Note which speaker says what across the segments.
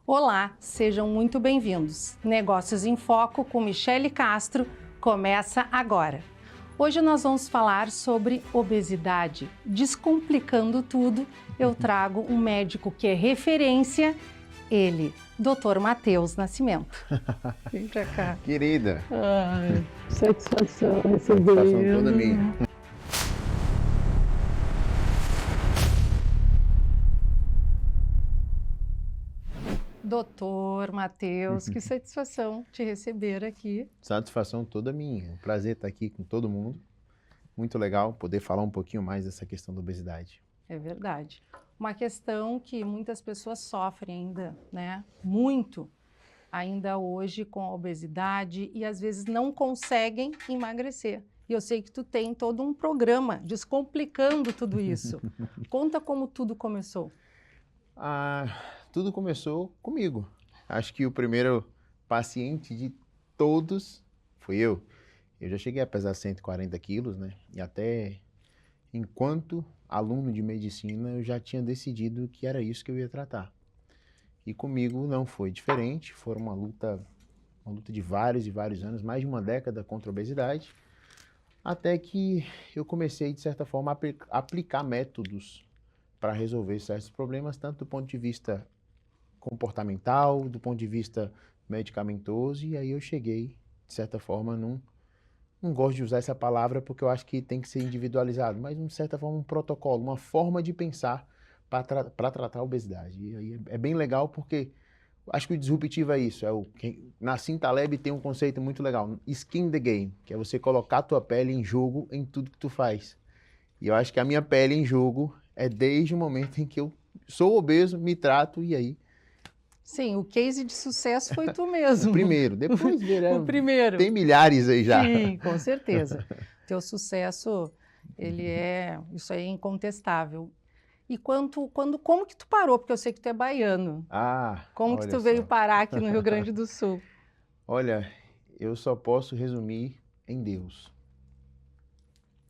Speaker 1: Olá, sejam muito bem-vindos. Negócios em Foco com Michele Castro começa agora. Hoje nós vamos falar sobre obesidade. Descomplicando tudo, eu trago um médico que é referência, ele, Dr. Matheus Nascimento. Vem pra cá.
Speaker 2: Querida.
Speaker 1: Ai, satisfação receber.
Speaker 2: Satisfação toda minha.
Speaker 1: Doutor Matheus, que satisfação te receber aqui.
Speaker 2: Satisfação toda minha. Um prazer estar aqui com todo mundo. Muito legal poder falar um pouquinho mais dessa questão da obesidade.
Speaker 1: É verdade. Uma questão que muitas pessoas sofrem ainda, né? Muito ainda hoje com a obesidade e às vezes não conseguem emagrecer. E eu sei que tu tem todo um programa descomplicando tudo isso. Conta como tudo começou.
Speaker 2: Tudo começou comigo. Acho que o primeiro paciente de todos fui eu. Eu já cheguei a pesar 140 quilos, né? E até enquanto aluno de medicina, eu já tinha decidido que era isso que eu ia tratar. E comigo não foi diferente. Foi uma luta de vários e vários anos, mais de uma década contra a obesidade. Até que eu comecei, de certa forma, a aplicar métodos para resolver certos problemas, tanto do ponto de vista comportamental, do ponto de vista medicamentoso, e aí eu cheguei, de certa forma, não gosto de usar essa palavra porque eu acho que tem que ser individualizado, mas, de certa forma, um protocolo, uma forma de pensar para tratar a obesidade. E aí é bem legal porque acho que o disruptivo é isso. Nassim Taleb tem um conceito muito legal, skin the game, que é você colocar a tua pele em jogo em tudo que tu faz. E eu acho que a minha pele em jogo é desde o momento em que eu sou obeso, me trato e aí...
Speaker 1: Sim, o case de sucesso foi tu mesmo.
Speaker 2: O primeiro, depois
Speaker 1: o primeiro.
Speaker 2: Tem milhares aí já.
Speaker 1: Sim, com certeza. Teu sucesso, isso aí é incontestável. E como que tu parou? Porque eu sei que tu é baiano. Como que tu veio parar aqui no Rio Grande do Sul?
Speaker 2: Olha, eu só posso resumir em Deus.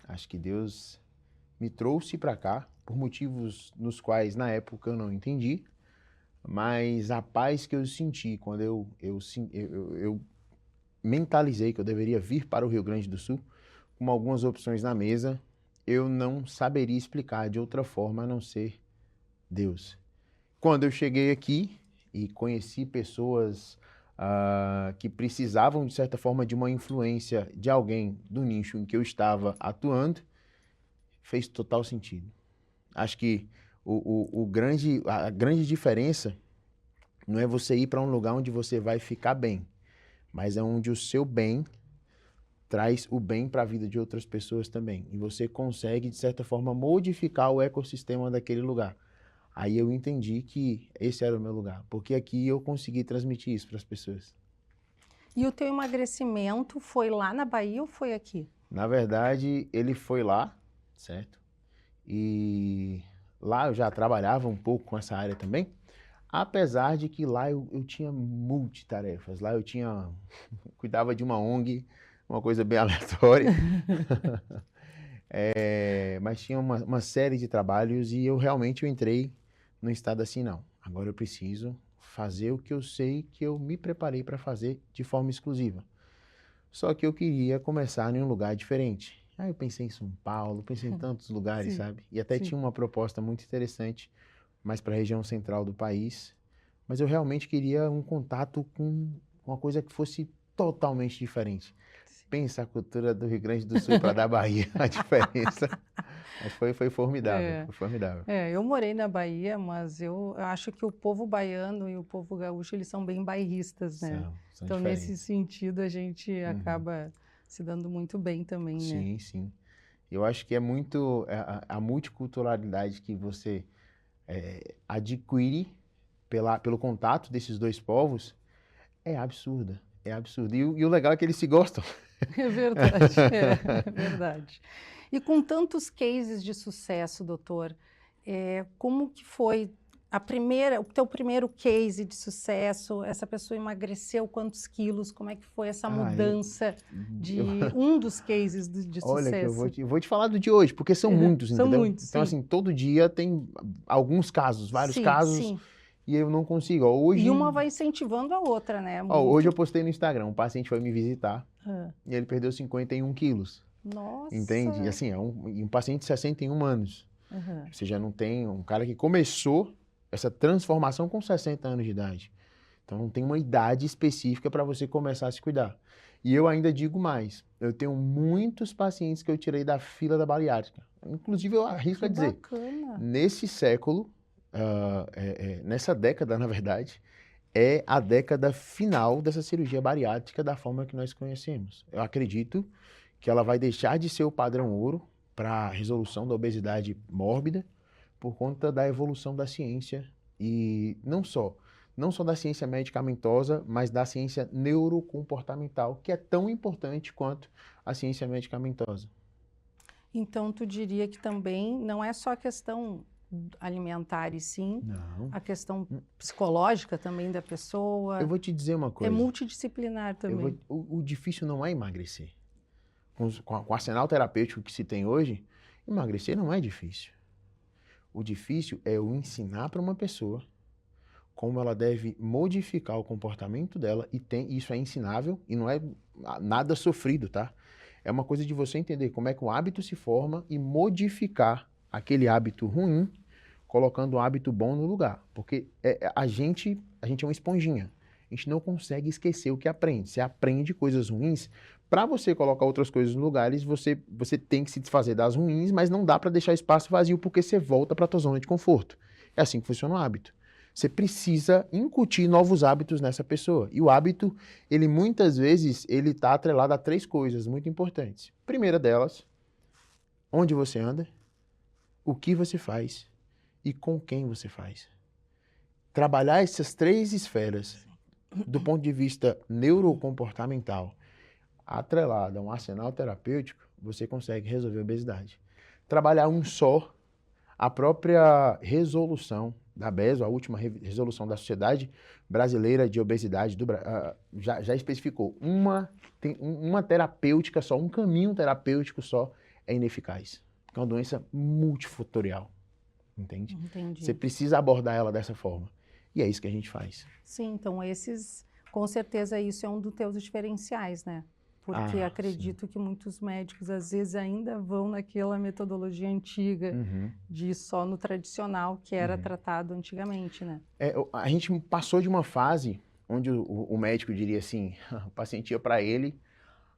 Speaker 2: Acho que Deus me trouxe para cá por motivos nos quais na época eu não entendi, mas a paz que eu senti quando eu mentalizei que eu deveria vir para o Rio Grande do Sul, com algumas opções na mesa, eu não saberia explicar de outra forma a não ser Deus. Quando eu cheguei aqui e conheci pessoas que precisavam, de certa forma, de uma influência de alguém do nicho em que eu estava atuando, fez total sentido. Acho que a grande diferença não é você ir para um lugar onde você vai ficar bem, mas é onde o seu bem traz o bem para a vida de outras pessoas também. E você consegue, de certa forma, modificar o ecossistema daquele lugar. Aí eu entendi que esse era o meu lugar, porque aqui eu consegui transmitir isso para as pessoas.
Speaker 1: E o teu emagrecimento foi lá na Bahia ou foi aqui?
Speaker 2: Na verdade, ele foi lá, certo? E lá eu já trabalhava um pouco com essa área também, apesar de que lá eu tinha multitarefas. Lá eu cuidava de uma ONG, uma coisa bem aleatória, mas tinha uma série de trabalhos e eu realmente entrei num estado assim, não. Agora eu preciso fazer o que eu sei que eu me preparei para fazer de forma exclusiva. Só que eu queria começar em um lugar diferente. Aí eu pensei em São Paulo, pensei em tantos lugares,
Speaker 1: Sim,
Speaker 2: sabe? E até tinha uma proposta muito interessante, mais para a região central do país. Mas eu realmente queria um contato com uma coisa que fosse totalmente diferente. Pensa a cultura do Rio Grande do Sul para da Bahia, a diferença. Mas foi formidável, foi formidável.
Speaker 1: Eu morei na Bahia, mas eu acho que o povo baiano e o povo gaúcho, eles são bem bairristas, né?
Speaker 2: São
Speaker 1: então,
Speaker 2: diferentes.
Speaker 1: nesse sentido, a gente acaba se dando muito bem também, né?
Speaker 2: Sim, sim. Eu acho que é muito a multiculturalidade que você adquire pelo contato desses dois povos é absurda, é absurdo. E o legal é que eles se gostam.
Speaker 1: É verdade, é verdade. E com tantos cases de sucesso, doutor, como que foi o teu primeiro case de sucesso? Essa pessoa emagreceu quantos quilos? Como é que foi essa mudança de um dos cases de
Speaker 2: Olha,
Speaker 1: sucesso?
Speaker 2: que eu vou te falar do de hoje, porque são muitos,
Speaker 1: São
Speaker 2: entendeu?
Speaker 1: muitos,
Speaker 2: então,
Speaker 1: sim.
Speaker 2: assim, todo dia tem alguns casos, vários casos.
Speaker 1: Sim.
Speaker 2: e eu não consigo. Ó, hoje,
Speaker 1: E uma vai incentivando a outra, né?
Speaker 2: ó, hoje eu postei no Instagram, um paciente foi me visitar
Speaker 1: Ah,
Speaker 2: e ele perdeu 51 quilos,
Speaker 1: nossa!
Speaker 2: entende? E assim, um paciente de 61 anos.
Speaker 1: Aham.
Speaker 2: Você já não tem um cara que começou essa transformação com 60 anos de idade. Então não tem uma idade específica para você começar a se cuidar. E eu ainda digo mais, eu tenho muitos pacientes que eu tirei da fila da bariátrica. Inclusive eu arrisco
Speaker 1: Que
Speaker 2: a dizer,
Speaker 1: bacana!
Speaker 2: nesse século, nessa década, na verdade, é a década final dessa cirurgia bariátrica da forma que nós conhecemos. Eu acredito que ela vai deixar de ser o padrão ouro para a resolução da obesidade mórbida por conta da evolução da ciência e não só da ciência medicamentosa, mas da ciência neurocomportamental, que é tão importante quanto a ciência medicamentosa.
Speaker 1: Então, tu diria que também não é só a questão alimentar, e sim
Speaker 2: Não.
Speaker 1: a questão psicológica também da pessoa.
Speaker 2: Eu vou te dizer uma
Speaker 1: É
Speaker 2: coisa.
Speaker 1: multidisciplinar também.
Speaker 2: O difícil não é emagrecer. Com o arsenal terapêutico que se tem hoje, emagrecer não é difícil. O difícil é eu ensinar para uma pessoa como ela deve modificar o comportamento dela, e isso é ensinável e não é nada sofrido, tá? É uma coisa de você entender como é que o hábito se forma e modificar aquele hábito ruim, colocando um hábito bom no lugar. Porque a gente é uma esponjinha. A gente não consegue esquecer o que aprende. Você aprende coisas ruins. Para você colocar outras coisas no lugar, você tem que se desfazer das ruins, mas não dá para deixar espaço vazio porque você volta para a tua zona de conforto. É assim que funciona o hábito. Você precisa incutir novos hábitos nessa pessoa. E o hábito, ele muitas vezes, ele está atrelado a 3 coisas muito importantes. Primeira delas, onde você anda, o que você faz e com quem você faz. Trabalhar essas 3 esferas do ponto de vista neurocomportamental, atrelado a um arsenal terapêutico, você consegue resolver a obesidade. Trabalhar um só, a própria resolução da BESO, a última resolução da Sociedade Brasileira de Obesidade, já especificou, uma terapêutica só, um caminho terapêutico só é ineficaz. É uma doença multifatorial, entende?
Speaker 1: Entendi.
Speaker 2: Você precisa abordar ela dessa forma. E é isso que a gente faz.
Speaker 1: Sim, então com certeza isso é um dos teus diferenciais, né? Porque acredito que muitos médicos às vezes ainda vão naquela metodologia antiga de ir só no tradicional que era tratado antigamente, né?
Speaker 2: A gente passou de uma fase onde o médico diria assim, o paciente ia para ele,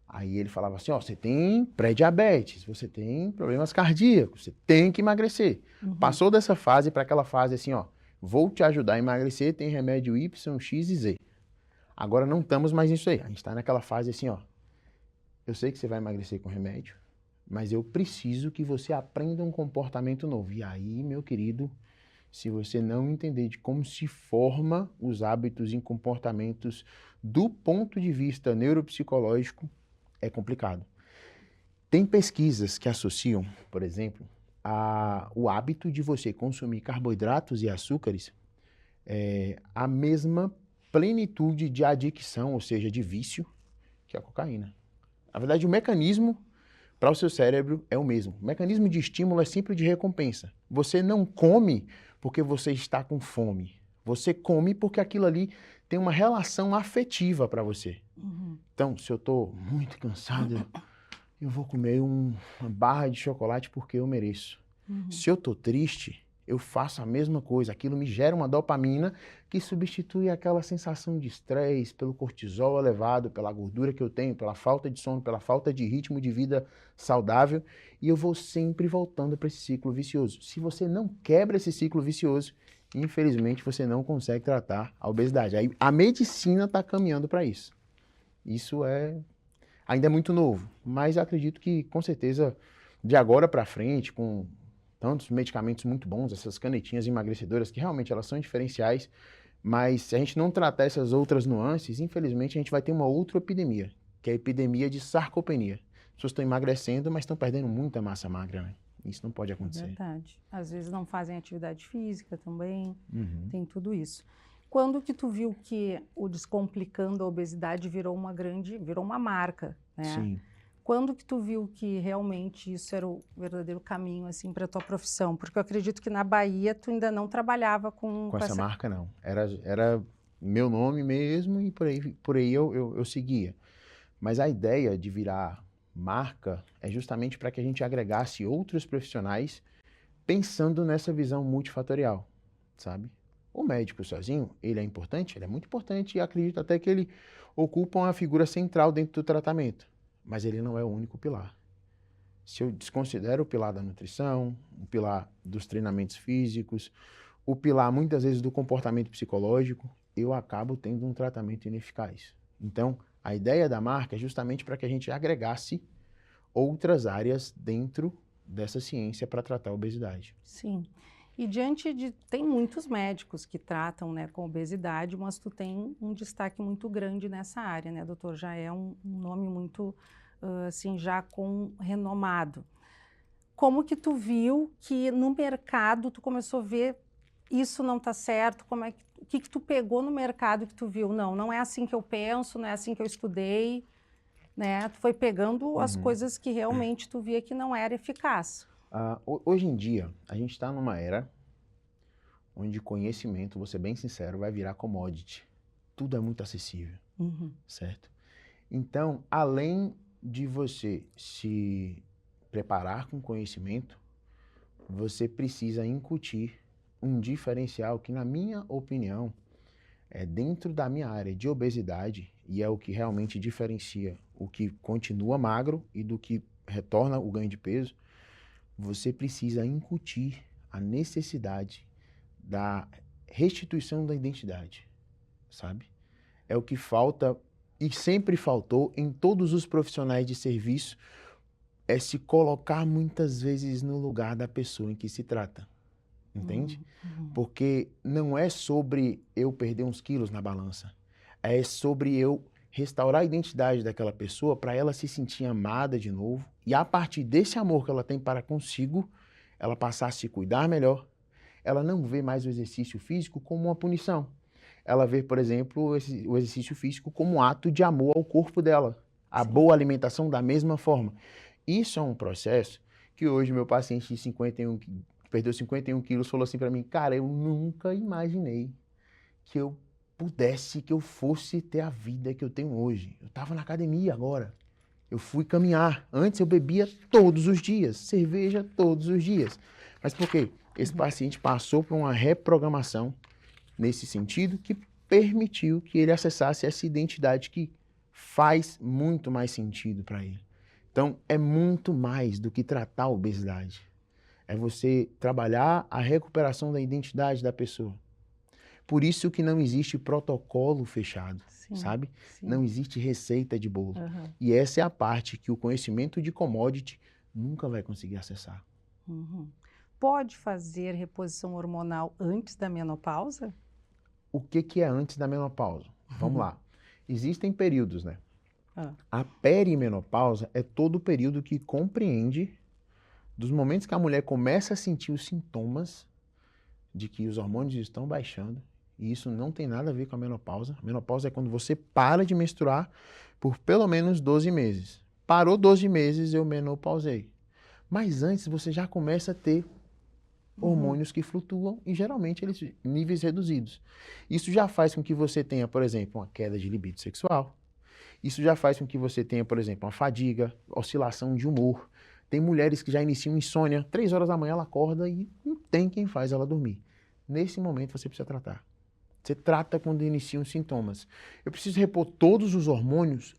Speaker 2: aí ele falava assim, ó, você tem pré-diabetes, você tem problemas cardíacos, você tem que emagrecer. Passou dessa fase para aquela fase assim, ó, vou te ajudar a emagrecer, tem remédio Y, X e Z. Agora não estamos mais nisso aí, a gente está naquela fase assim, ó, eu sei que você vai emagrecer com remédio, mas eu preciso que você aprenda um comportamento novo. E aí, meu querido, se você não entender de como se forma os hábitos e comportamentos do ponto de vista neuropsicológico, é complicado. Tem pesquisas que associam, por exemplo, o hábito de você consumir carboidratos e açúcares a mesma plenitude de adicção, ou seja, de vício, que a cocaína. Na verdade, o mecanismo para o seu cérebro é o mesmo. O mecanismo de estímulo é sempre de recompensa. Você não come porque você está com fome. Você come porque aquilo ali tem uma relação afetiva para você. Então, se eu estou muito cansado, eu vou comer uma barra de chocolate porque eu mereço. Se eu estou triste, eu faço a mesma coisa. Aquilo me gera uma dopamina que substitui aquela sensação de estresse pelo cortisol elevado, pela gordura que eu tenho, pela falta de sono, pela falta de ritmo de vida saudável. E eu vou sempre voltando para esse ciclo vicioso. Se você não quebra esse ciclo vicioso, infelizmente você não consegue tratar a obesidade. Aí a medicina está caminhando para isso. Isso ainda é muito novo, mas acredito que com certeza de agora para frente, com tantos medicamentos muito bons, essas canetinhas emagrecedoras, que realmente elas são diferenciais, mas se a gente não tratar essas outras nuances, infelizmente a gente vai ter uma outra epidemia, que é a epidemia de sarcopenia. As pessoas estão emagrecendo, mas estão perdendo muita massa magra, né? Isso não pode acontecer.
Speaker 1: É verdade. Às vezes não fazem atividade física também, tem tudo isso. Quando que tu viu que o Descomplicando a Obesidade virou uma marca, né?
Speaker 2: Sim.
Speaker 1: quando que tu viu que realmente isso era o verdadeiro caminho, assim, para a tua profissão? Porque eu acredito que na Bahia tu ainda não trabalhava com
Speaker 2: Com essa marca, não. Era meu nome mesmo e por aí eu seguia. Mas a ideia de virar marca é justamente para que a gente agregasse outros profissionais pensando nessa visão multifatorial, sabe? O médico sozinho, ele é importante? Ele é muito importante e acredito até que ele ocupa uma figura central dentro do tratamento, mas ele não é o único pilar. Se eu desconsidero o pilar da nutrição, o pilar dos treinamentos físicos, o pilar muitas vezes do comportamento psicológico, eu acabo tendo um tratamento ineficaz. Então, a ideia da marca é justamente para que a gente agregasse outras áreas dentro dessa ciência para tratar a obesidade.
Speaker 1: Sim. E diante de... Tem muitos médicos que tratam, né, com obesidade, mas tu tem um destaque muito grande nessa área, né, doutor? Já é um nome muito, assim, já com renomado. Como que tu viu que no mercado tu começou a ver isso não está certo? O que tu pegou no mercado que tu viu? Não é assim que eu penso, não é assim que eu estudei, né? Tu foi pegando as coisas que realmente tu via que não era eficaz.
Speaker 2: Hoje em dia, a gente está numa era onde conhecimento, vou ser bem sincero, vai virar commodity. Tudo é muito acessível, certo? Então, além de você se preparar com conhecimento, você precisa incutir um diferencial que, na minha opinião, é dentro da minha área de obesidade e é o que realmente diferencia o que continua magro e do que retorna o ganho de peso. Você precisa incutir a necessidade da restituição da identidade, sabe? É o que falta e sempre faltou em todos os profissionais de serviço, é se colocar muitas vezes no lugar da pessoa em que se trata, entende? Porque não é sobre eu perder uns quilos na balança, é sobre eu restaurar a identidade daquela pessoa para ela se sentir amada de novo e a partir desse amor que ela tem para consigo, ela passar a se cuidar melhor. Ela não vê mais o exercício físico como uma punição. Ela vê, por exemplo, o exercício físico como um ato de amor ao corpo dela. A boa alimentação da mesma forma. Isso é um processo que hoje meu paciente de 51, que perdeu 51 quilos falou assim para mim, cara, eu nunca imaginei que eu pudesse, que eu fosse ter a vida que eu tenho hoje. Eu estava na academia agora. Eu fui caminhar. Antes eu bebia todos os dias, cerveja todos os dias. Mas por quê? Esse paciente passou por uma reprogramação nesse sentido que permitiu que ele acessasse essa identidade que faz muito mais sentido para ele. Então, é muito mais do que tratar a obesidade. É você trabalhar a recuperação da identidade da pessoa. Por isso que não existe protocolo fechado, sabe? Não existe receita de bolo. E essa é a parte que o conhecimento de commodity nunca vai conseguir acessar.
Speaker 1: Pode fazer reposição hormonal antes da menopausa?
Speaker 2: O que é antes da menopausa? Vamos lá. Existem períodos, né? A perimenopausa é todo o período que compreende dos momentos que a mulher começa a sentir os sintomas de que os hormônios estão baixando, e isso não tem nada a ver com a menopausa. A menopausa é quando você para de menstruar por pelo menos 12 meses. Parou 12 meses, eu menopausei. Mas antes você já começa a ter hormônios que flutuam e geralmente eles níveis reduzidos. Isso já faz com que você tenha, por exemplo, uma queda de libido sexual. Isso já faz com que você tenha, por exemplo, uma fadiga, oscilação de humor. Tem mulheres que já iniciam insônia, 3 horas da manhã ela acorda e não tem quem faz ela dormir. Nesse momento você precisa tratar. Você trata quando iniciam os sintomas. Eu preciso repor todos os hormônios?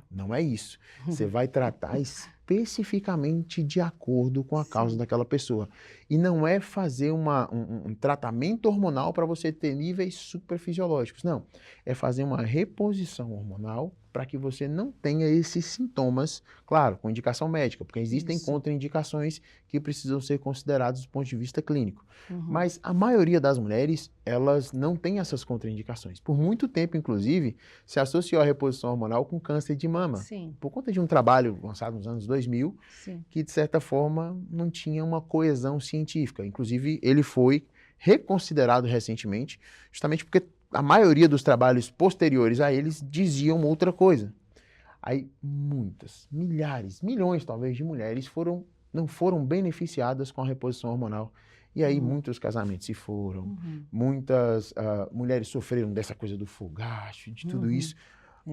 Speaker 2: Não é isso. Você vai tratar especificamente de acordo com a causa daquela pessoa. E não é fazer um tratamento hormonal para você ter níveis superfisiológicos. Não. É fazer uma reposição hormonal para que você não tenha esses sintomas, claro, com indicação médica, porque existem contraindicações que precisam ser consideradas do ponto de vista clínico. Mas a maioria das mulheres, elas não têm essas contraindicações. Por muito tempo, inclusive, se associou a reposição hormonal com câncer de mama. Por conta de um trabalho lançado nos anos 2000, que de certa forma não tinha uma coesão científica. Inclusive, ele foi reconsiderado recentemente, justamente porque a maioria dos trabalhos posteriores a eles diziam outra coisa. Aí muitas, milhares, milhões talvez de mulheres não foram beneficiadas com a reposição hormonal. E aí muitos casamentos se foram, muitas mulheres sofreram dessa coisa do fogacho, de tudo isso,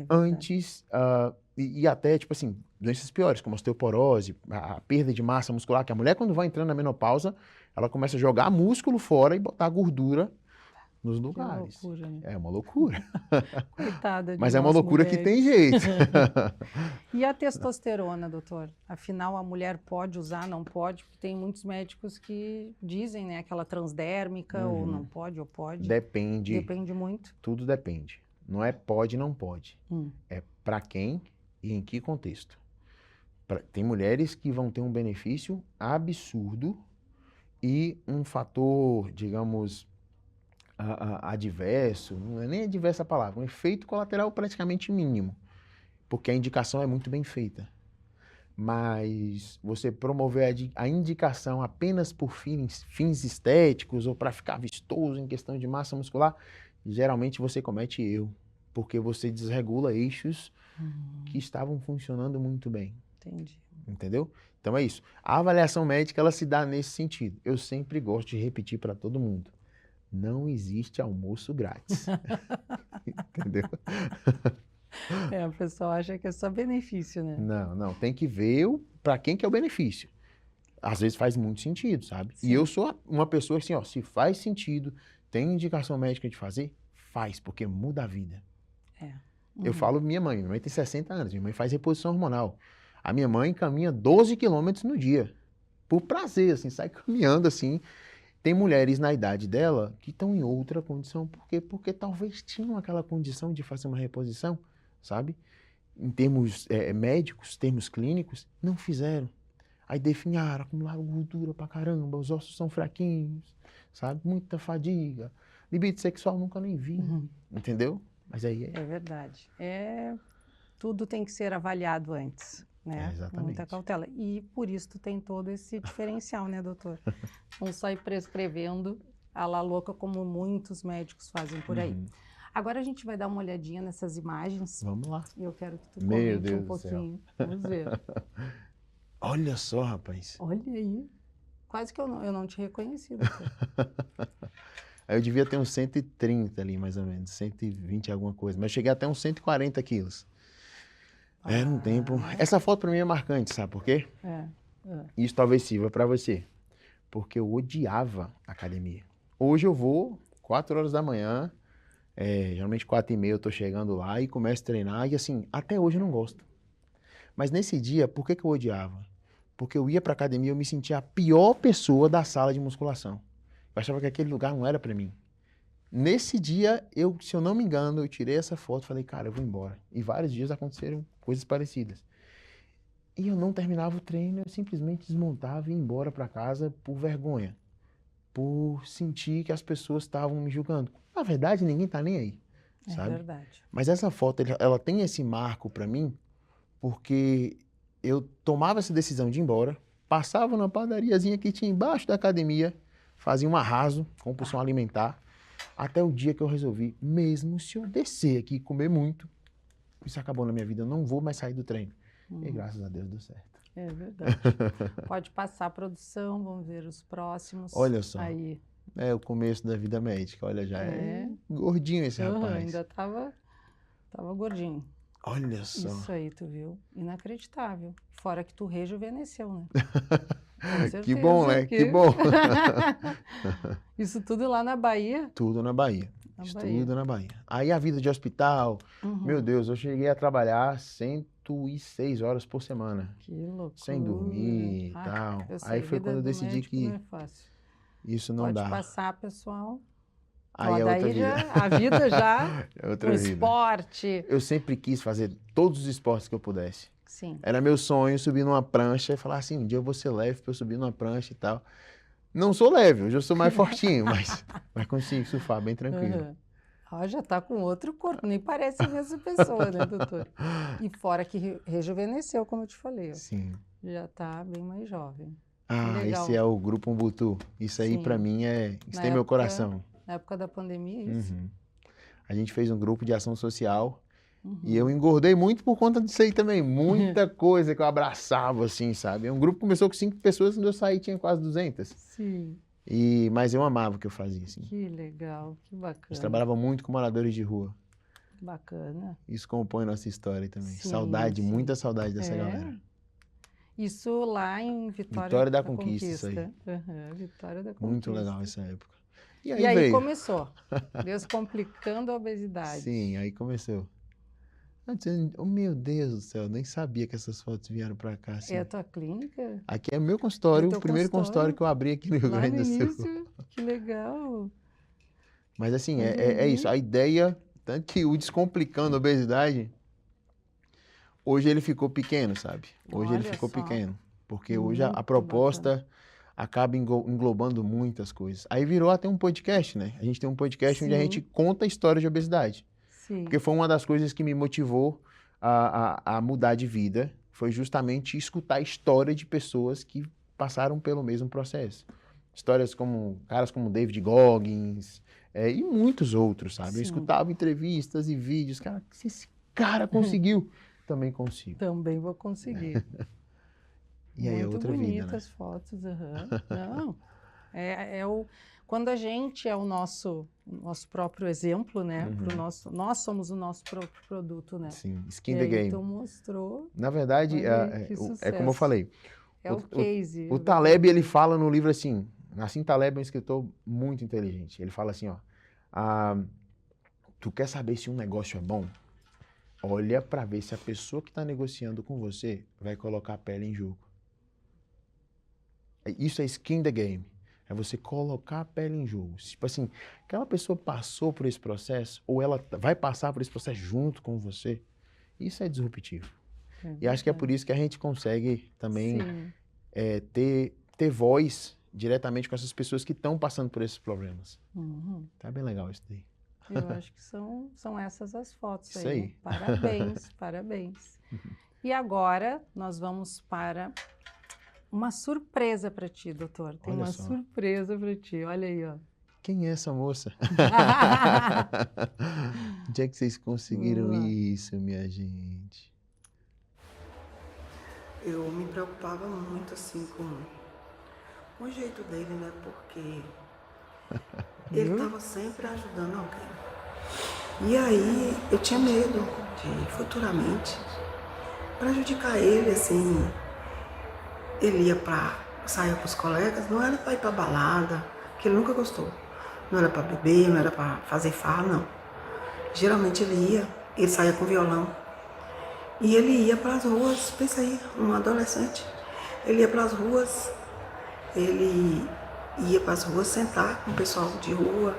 Speaker 2: antes, e até, tipo assim, doenças piores, como osteoporose, a perda de massa muscular, que a mulher quando vai entrando na menopausa, ela começa a jogar músculo fora e botar gordura nos lugares.
Speaker 1: Que loucura, né?
Speaker 2: É uma loucura.
Speaker 1: Coitada de
Speaker 2: Mas é uma
Speaker 1: nós
Speaker 2: loucura que tem
Speaker 1: mulheres.
Speaker 2: jeito.
Speaker 1: E a testosterona, doutor? Afinal, a mulher pode usar, não pode? Porque tem muitos médicos que dizem, né, aquela transdérmica, ou não pode, ou pode.
Speaker 2: Depende.
Speaker 1: Depende muito.
Speaker 2: Tudo depende. Não é pode, não pode. É para quem e em que contexto. Tem mulheres que vão ter um benefício absurdo e um fator, digamos, adverso, não é nem adversa a palavra, um efeito colateral praticamente mínimo, porque a indicação é muito bem feita. Mas você promover a indicação apenas por fins estéticos ou para ficar vistoso em questão de massa muscular, geralmente você comete erro, porque você desregula eixos que estavam funcionando muito bem.
Speaker 1: Entendi.
Speaker 2: Entendeu? Então é isso. A avaliação médica, ela se dá nesse sentido. Eu sempre gosto de repetir para todo mundo. Não existe almoço grátis. Entendeu?
Speaker 1: O pessoal acha que é só benefício, né?
Speaker 2: Não. Tem que ver para quem que é o benefício. Às vezes faz muito sentido, sabe?
Speaker 1: Sim.
Speaker 2: E eu sou uma pessoa assim, ó, se faz sentido, tem indicação médica de fazer, faz, porque muda a vida. Eu falo minha mãe tem 60 anos, minha mãe faz reposição hormonal. A minha mãe caminha 12 quilômetros no dia. Por prazer, assim, sai caminhando assim. Tem mulheres na idade dela que estão em outra condição. Por quê? Porque talvez tinham aquela condição de fazer uma reposição, sabe? Em termos médicos, termos clínicos, não fizeram. Aí definharam, acumularam gordura pra caramba, os ossos são fraquinhos, sabe? Muita fadiga. Libido sexual nunca nem vi, entendeu? Mas aí
Speaker 1: É verdade. Tudo tem que ser avaliado antes, né?
Speaker 2: Exatamente.
Speaker 1: Muita cautela. E por isso tu tem todo esse diferencial, né, doutor? Não só ir prescrevendo a la louca como muitos médicos fazem por aí. Agora a gente vai dar uma olhadinha nessas imagens.
Speaker 2: Vamos lá.
Speaker 1: E eu quero que tu
Speaker 2: Meu
Speaker 1: comente
Speaker 2: Deus
Speaker 1: um
Speaker 2: do céu.
Speaker 1: pouquinho. Vamos ver.
Speaker 2: Olha só, rapaz.
Speaker 1: Olha aí. Quase que eu não te reconheci, doutor.
Speaker 2: Aí eu devia ter uns 130 ali, mais ou menos, 120 alguma coisa, mas cheguei até uns 140 quilos. Era um tempo... Essa foto pra mim é marcante, sabe por quê? Isso talvez sirva pra você, porque eu odiava academia. Hoje eu vou 4 horas da manhã, geralmente 4h30 eu tô chegando lá e começo a treinar, e assim, até hoje eu não gosto. Mas nesse dia, por que eu odiava? Porque eu ia pra academia e eu me sentia a pior pessoa da sala de musculação. Eu achava que aquele lugar não era pra mim. Nesse dia, se eu não me engano, eu tirei essa foto e falei, cara, eu vou embora. E vários dias aconteceram coisas parecidas. E eu não terminava o treino, eu simplesmente desmontava e ia embora pra casa por vergonha. Por sentir que as pessoas estavam me julgando. Na verdade, ninguém tá nem aí, sabe?
Speaker 1: É verdade.
Speaker 2: Mas essa foto, ela tem esse marco pra mim, porque eu tomava essa decisão de ir embora, passava numa padariazinha que tinha embaixo da academia, fazia um arraso, compulsão alimentar, até o dia que eu resolvi, mesmo se eu descer aqui e comer muito, isso acabou na minha vida, eu não vou mais sair do treino. E graças a Deus deu certo.
Speaker 1: É verdade. Pode passar a produção, vamos ver os próximos.
Speaker 2: Olha só.
Speaker 1: Aí.
Speaker 2: É o começo da vida médica, olha, já é gordinho esse rapaz.
Speaker 1: Ainda tava gordinho.
Speaker 2: Olha só.
Speaker 1: Isso aí, tu viu? Inacreditável. Fora que tu rejuvenesceu, né?
Speaker 2: Que bom, né? Que bom.
Speaker 1: Isso tudo lá na Bahia?
Speaker 2: Tudo na Bahia. Tudo na Bahia. Aí a vida de hospital, meu Deus, eu cheguei a trabalhar 106 horas por semana.
Speaker 1: Que loucura.
Speaker 2: Sem dormir e tal. Aí foi quando eu decidi que
Speaker 1: não é fácil.
Speaker 2: isso não
Speaker 1: Pode
Speaker 2: dá.
Speaker 1: passar, pessoal.
Speaker 2: Aí é outra vida.
Speaker 1: A vida já,
Speaker 2: é outra
Speaker 1: o
Speaker 2: vida.
Speaker 1: Esporte.
Speaker 2: Eu sempre quis fazer todos os esportes que eu pudesse.
Speaker 1: Sim.
Speaker 2: Era meu sonho subir numa prancha e falar assim, um dia eu vou ser leve pra eu subir numa prancha e tal. Não sou leve, hoje eu sou mais fortinho, mas consigo surfar bem tranquilo.
Speaker 1: Já tá com outro corpo, nem parece a mesma pessoa, né, doutor? E fora que rejuvenesceu, como eu te falei. Ó.
Speaker 2: Sim.
Speaker 1: Já tá bem mais jovem.
Speaker 2: Legal. Esse é o Grupo Umbutu. Isso aí pra mim isso tem meu coração.
Speaker 1: Na época da pandemia, isso.
Speaker 2: A gente fez um grupo de ação social E eu engordei muito por conta disso aí também. Muita coisa que eu abraçava, assim, sabe? Um grupo começou com 5 pessoas, quando eu saí tinha quase 200.
Speaker 1: Sim.
Speaker 2: Mas eu amava o que eu fazia, assim.
Speaker 1: Que legal, que
Speaker 2: A gente
Speaker 1: bacana.
Speaker 2: trabalhava muito com moradores de rua.
Speaker 1: Bacana.
Speaker 2: Isso compõe nossa história também.
Speaker 1: Sim,
Speaker 2: saudade,
Speaker 1: sim.
Speaker 2: muita saudade dessa galera.
Speaker 1: Isso lá em
Speaker 2: Vitória da Conquista, isso aí.
Speaker 1: Vitória da Conquista.
Speaker 2: Muito legal essa época.
Speaker 1: E aí
Speaker 2: veio.
Speaker 1: começou. Descomplicando a obesidade.
Speaker 2: Sim, aí começou. Oh, meu Deus do céu, nem sabia que essas fotos vieram pra cá. Assim.
Speaker 1: É a tua clínica?
Speaker 2: Aqui é meu consultório, o primeiro consultório que eu abri aqui no Rio Grande do Sul.
Speaker 1: Início? Que legal.
Speaker 2: Mas assim, é isso. A ideia, tanto que o Descomplicando a Obesidade, hoje ele ficou pequeno, sabe? Hoje ele ficou pequeno. Porque hoje a proposta acaba englobando muitas coisas. Aí virou até um podcast, né? A gente tem um podcast onde a gente conta a história de obesidade.
Speaker 1: Sim.
Speaker 2: Porque foi uma das coisas que me motivou a mudar de vida, foi justamente escutar a história de pessoas que passaram pelo mesmo processo. Histórias como caras como David Goggins e muitos outros, sabe?
Speaker 1: Sim.
Speaker 2: Eu escutava entrevistas e vídeos, cara, se esse cara conseguiu, também consigo.
Speaker 1: Também vou conseguir.
Speaker 2: E aí é outra vida, né?
Speaker 1: Muito bonitas fotos. Não, quando a gente é o nosso próprio exemplo, né? Nós somos o nosso próprio produto, né?
Speaker 2: Sim, skin the game.
Speaker 1: Então mostrou.
Speaker 2: Na verdade, é como eu falei.
Speaker 1: É o case.
Speaker 2: O Taleb, ele fala no livro assim, Nassim Taleb é um escritor muito inteligente. Ele fala assim, ó, tu quer saber se um negócio é bom? Olha para ver se a pessoa que está negociando com você vai colocar a pele em jogo. Isso é skin the game. É você colocar a pele em jogo. Tipo assim, aquela pessoa passou por esse processo, ou ela vai passar por esse processo junto com você, isso é disruptivo. E acho que é por isso que a gente consegue também ter voz diretamente com essas pessoas que estão passando por esses problemas. Tá bem legal isso daí.
Speaker 1: Eu acho que são essas as fotos
Speaker 2: isso
Speaker 1: aí.
Speaker 2: Aí.
Speaker 1: Parabéns, parabéns. E agora nós vamos para uma surpresa para ti, doutor. Tem uma surpresa para ti. Olha aí, ó.
Speaker 2: Quem é essa moça? Onde é que vocês conseguiram isso, minha gente?
Speaker 3: Eu me preocupava muito, assim, com o jeito dele, né? Porque ele estava sempre ajudando alguém. E aí eu tinha medo de, futuramente, prejudicar ele, assim. Ele ia sair com os colegas, não era para ir para balada, que ele nunca gostou. Não era para beber, não era para fazer farra, não. Geralmente ele saía com violão. E ele ia para as ruas, pensa aí, um adolescente. Ele ia para as ruas, ele ia para as ruas sentar com o pessoal de rua,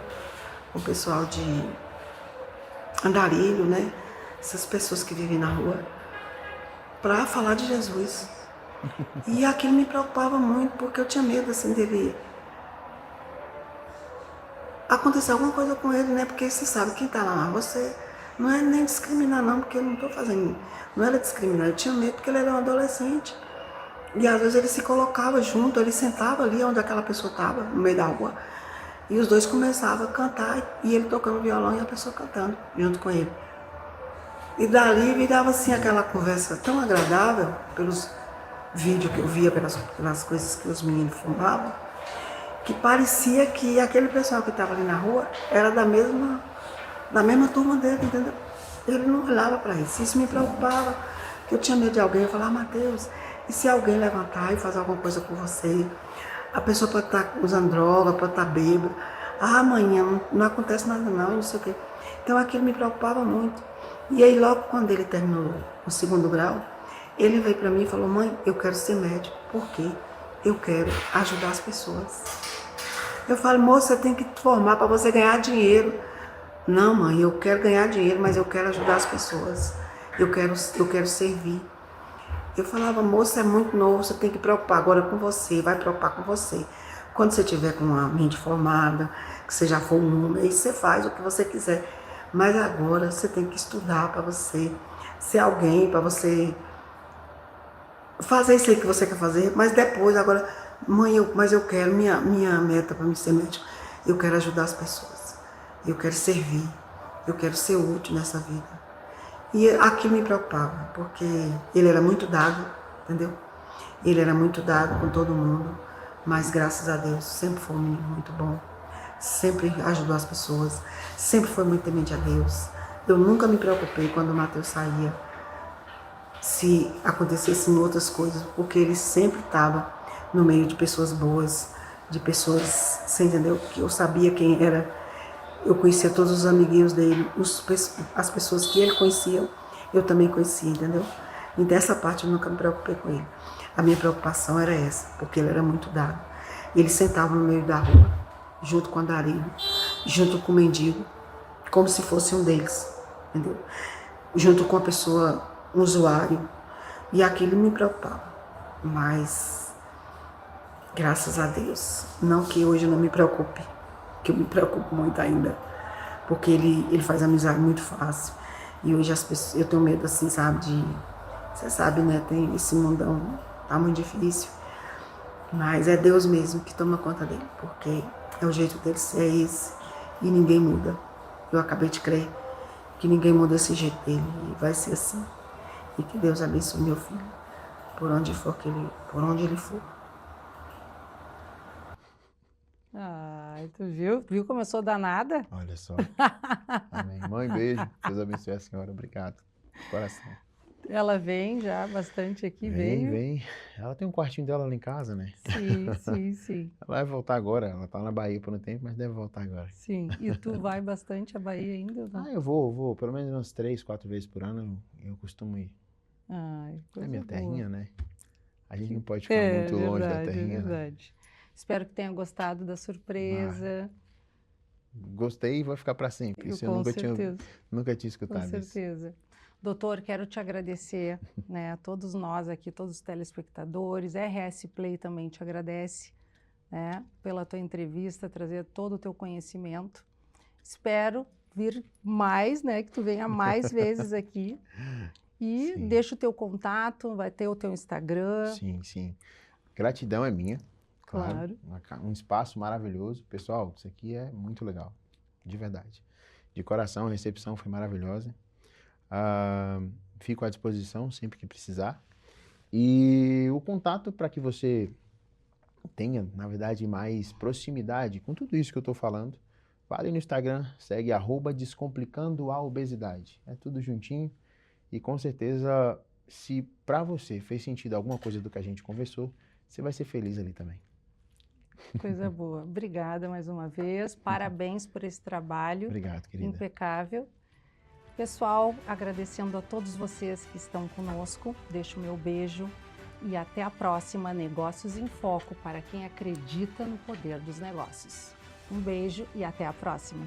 Speaker 3: com o pessoal de andarilho, né? Essas pessoas que vivem na rua, para falar de Jesus. E aquilo me preocupava muito, porque eu tinha medo, assim, dele acontecer alguma coisa com ele, né? Porque você sabe, quem tá lá, você não é nem discriminar, não, porque eu não tô fazendo, não era discriminar, eu tinha medo porque ele era um adolescente. E às vezes ele se colocava junto, ele sentava ali onde aquela pessoa estava, no meio da rua, e os dois começavam a cantar, e ele tocando violão e a pessoa cantando junto com ele. E dali virava assim aquela conversa tão agradável, pelos vídeos que eu via, pelas coisas que os meninos filmavam, que parecia que aquele pessoal que estava ali na rua era da mesma turma dele, entendeu? Ele não olhava para isso. Isso me preocupava, que eu tinha medo de alguém. Eu falava, Mateus, e se alguém levantar e fazer alguma coisa com você? A pessoa pode estar usando droga, pode estar bêbada. Amanhã não acontece nada não sei o quê. Então aquilo me preocupava muito. E aí logo quando ele terminou o 2º grau, ele veio para mim e falou, mãe, eu quero ser médico. Por quê? Eu quero ajudar as pessoas. Eu falo, moça, você tem que formar para você ganhar dinheiro. Não, mãe, eu quero ganhar dinheiro, mas eu quero ajudar as pessoas. Eu quero servir. Eu falava, moça, é muito novo, você tem que preocupar agora com você, vai preocupar com você. Quando você tiver com uma mente formada, que você já for um, aí você faz o que você quiser. Mas agora você tem que estudar para você ser alguém, para você fazer isso aí que você quer fazer, mas depois, agora, mãe, mas eu quero, minha meta para mim ser médico, eu quero ajudar as pessoas, eu quero servir, eu quero ser útil nessa vida. E aquilo me preocupava, porque ele era muito dado, entendeu? Ele era muito dado com todo mundo, mas graças a Deus sempre foi um menino muito bom, sempre ajudou as pessoas, sempre foi muito temente a Deus. Eu nunca me preocupei quando o Matheus saía, se acontecessem outras coisas, porque ele sempre estava no meio de pessoas boas, de pessoas, você entendeu? Que eu sabia quem era, eu conhecia todos os amiguinhos dele, as pessoas que ele conhecia, eu também conhecia, entendeu? Então essa parte eu nunca me preocupei com ele. A minha preocupação era essa, porque ele era muito dado. Ele sentava no meio da rua, junto com o andarilho, junto com o mendigo, como se fosse um deles, entendeu? Junto com a pessoa, um usuário, e aquilo me preocupava. Mas, graças a Deus, não que hoje eu não me preocupe, que eu me preocupo muito ainda, porque ele faz amizade muito fácil. E hoje as pessoas, eu tenho medo assim, sabe, você sabe, né, tem esse mundão, tá muito difícil, mas é Deus mesmo que toma conta dele, porque é o jeito dele ser esse, e ninguém muda. Eu acabei de crer que ninguém muda esse jeito dele, e vai ser assim. E que Deus abençoe meu filho, por onde ele for.
Speaker 1: Ai, tu viu? Viu como eu sou danada?
Speaker 2: Olha só. Amém. Mãe, beijo. Deus abençoe a senhora. Obrigado. De coração.
Speaker 1: Ela vem já bastante aqui, veio.
Speaker 2: Vem. Ela tem um quartinho dela lá em casa, né?
Speaker 1: Sim.
Speaker 2: Ela vai voltar agora. Ela tá na Bahia por um tempo, mas deve voltar agora.
Speaker 1: Sim. E tu vai bastante à Bahia ainda? Não?
Speaker 2: Eu vou. Pelo menos umas 3, 4 vezes por ano eu costumo ir.
Speaker 1: Ai, coisa
Speaker 2: É minha
Speaker 1: boa.
Speaker 2: terrinha, né? A gente não pode ficar muito longe da terrinha.
Speaker 1: É verdade. Espero que tenha gostado da surpresa.
Speaker 2: Gostei e vai ficar para sempre. Isso eu nunca tinha escutado.
Speaker 1: Com certeza. Isso. Doutor, quero te agradecer, né, a todos nós aqui, todos os telespectadores. RS Play também te agradece, né, pela tua entrevista, trazer todo o teu conhecimento. Espero vir mais, né, que tu venha mais vezes aqui. E deixa o teu contato, vai ter o teu Instagram.
Speaker 2: Sim. Gratidão é minha.
Speaker 1: Claro.
Speaker 2: Um espaço maravilhoso. Pessoal, isso aqui é muito legal, de verdade. De coração, a recepção foi maravilhosa. Fico à disposição sempre que precisar. E o contato para que você tenha, na verdade, mais proximidade com tudo isso que eu estou falando, vai no Instagram, segue @descomplicando-a-obesidade. É tudo juntinho. E com certeza, se para você fez sentido alguma coisa do que a gente conversou, você vai ser feliz ali também.
Speaker 1: Coisa boa. Obrigada mais uma vez. Parabéns por esse trabalho.
Speaker 2: Obrigado, querida.
Speaker 1: Impecável. Pessoal, agradecendo a todos vocês que estão conosco. Deixo o meu beijo e até a próxima Negócios em Foco para quem acredita no poder dos negócios. Um beijo e até a próxima.